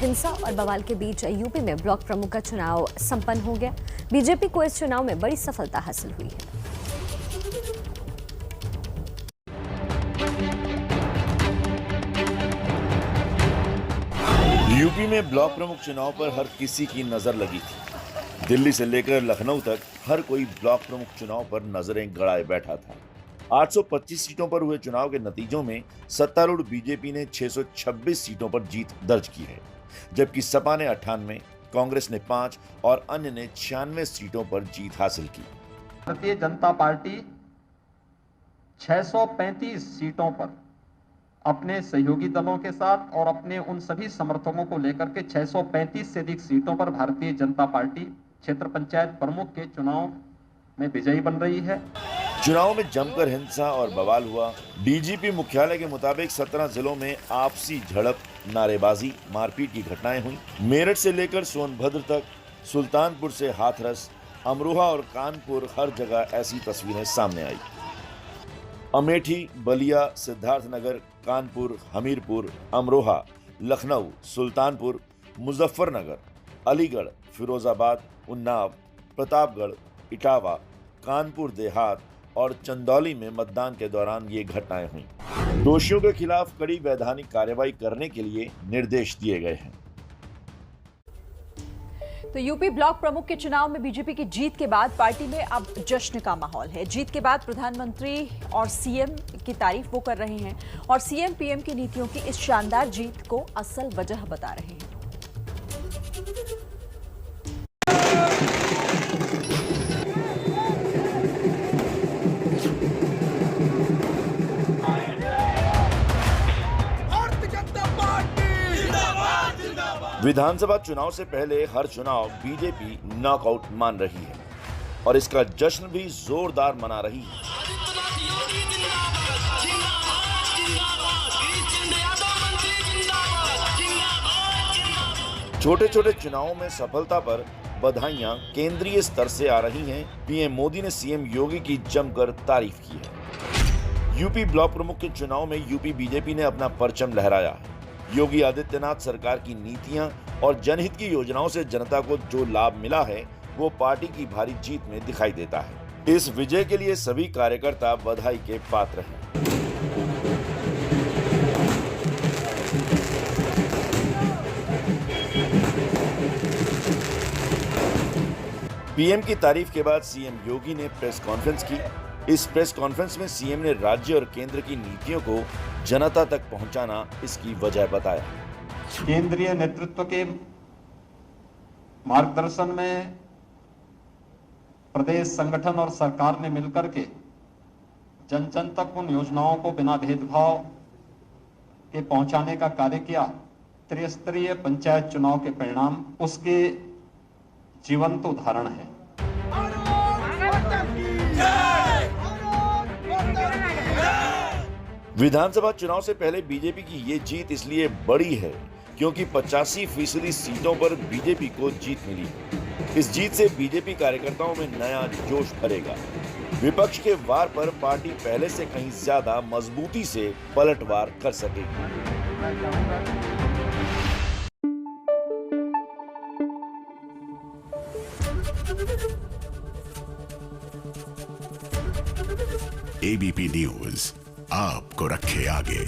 हिंसा और बवाल के बीच यूपी में ब्लॉक प्रमुख का चुनाव संपन्न हो गया। बीजेपी को इस चुनाव में बड़ी सफलता हासिल हुई है। यूपी में ब्लॉक प्रमुख चुनाव पर हर किसी की नजर लगी थी। दिल्ली से लेकर लखनऊ तक हर कोई ब्लॉक प्रमुख चुनाव पर नजरें गड़ाए बैठा था। 825 सीटों पर हुए चुनाव के नतीजों में सत्तारूढ़ बीजेपी ने 626 सीटों पर जीत दर्ज की है, जबकि सपा ने 98, कांग्रेस ने 5 और अन्य ने 96 सीटों पर जीत हासिल की। भारतीय जनता पार्टी 635 सीटों पर अपने सहयोगी दलों के साथ और अपने उन सभी समर्थकों को लेकर के 635 से अधिक सीटों पर भारतीय जनता पार्टी क्षेत्र पंचायत प्रमुख के चुनाव में विजयी बन रही है। चुनाव में जमकर हिंसा और बवाल हुआ। डीजीपी मुख्यालय के मुताबिक 17 जिलों में आपसी झड़प, नारेबाजी, मारपीट की घटनाएं हुई। मेरठ से लेकर सोनभद्र तक, सुल्तानपुर से हाथरस, अमरोहा और कानपुर, हर जगह ऐसी तस्वीरें सामने आई। अमेठी, बलिया, सिद्धार्थनगर, कानपुर, हमीरपुर, अमरोहा, लखनऊ, सुल्तानपुर, मुजफ्फरनगर, अलीगढ़, फिरोजाबाद, उन्नाव, प्रतापगढ़, इटावा, कानपुर देहात और चंदौली में मतदान के दौरान ये घटनाएं हुई। दोषियों के खिलाफ कड़ी वैधानिक कार्रवाई करने के लिए निर्देश दिए गए हैं। तो यूपी ब्लॉक प्रमुख के चुनाव में बीजेपी की जीत के बाद पार्टी में अब जश्न का माहौल है। जीत के बाद प्रधानमंत्री और सीएम की तारीफ वो कर रहे हैं और सीएम पीएम की नीतियों की इस शानदार जीत को असल वजह बता रहे हैं। विधानसभा चुनाव से पहले हर चुनाव बीजेपी नॉकआउट मान रही है और इसका जश्न भी जोरदार मना रही है। छोटे छोटे चुनावों में सफलता पर बधाइयां केंद्रीय स्तर से आ रही हैं। पीएम मोदी ने सीएम योगी की जमकर तारीफ की है। यूपी ब्लॉक प्रमुख के चुनाव में यूपी बीजेपी ने अपना परचम लहराया है। योगी आदित्यनाथ सरकार की नीतियां और जनहित की योजनाओं से जनता को जो लाभ मिला है वो पार्टी की भारी जीत में दिखाई देता है। इस विजय के लिए सभी कार्यकर्ता बधाई के पात्र हैं। पीएम की तारीफ के बाद सीएम योगी ने प्रेस कॉन्फ्रेंस की। इस प्रेस कॉन्फ्रेंस में सीएम ने राज्य और केंद्र की नीतियों को जनता तक पहुंचाना इसकी वजह बताया। केंद्रीय नेतृत्व के मार्गदर्शन में प्रदेश संगठन और सरकार ने मिलकर के जन जन तक उन योजनाओं को बिना भेदभाव के पहुंचाने का कार्य किया। त्रिस्तरीय पंचायत चुनाव के परिणाम उसके जीवंत उदाहरण है। विधानसभा चुनाव से पहले बीजेपी की ये जीत इसलिए बड़ी है क्योंकि 85% सीटों पर बीजेपी को जीत मिली है। इस जीत से बीजेपी कार्यकर्ताओं में नया जोश भरेगा। विपक्ष के वार पर पार्टी पहले से कहीं ज्यादा मजबूती से पलटवार कर सकेगी। एबीपी न्यूज आपको रखे आगे।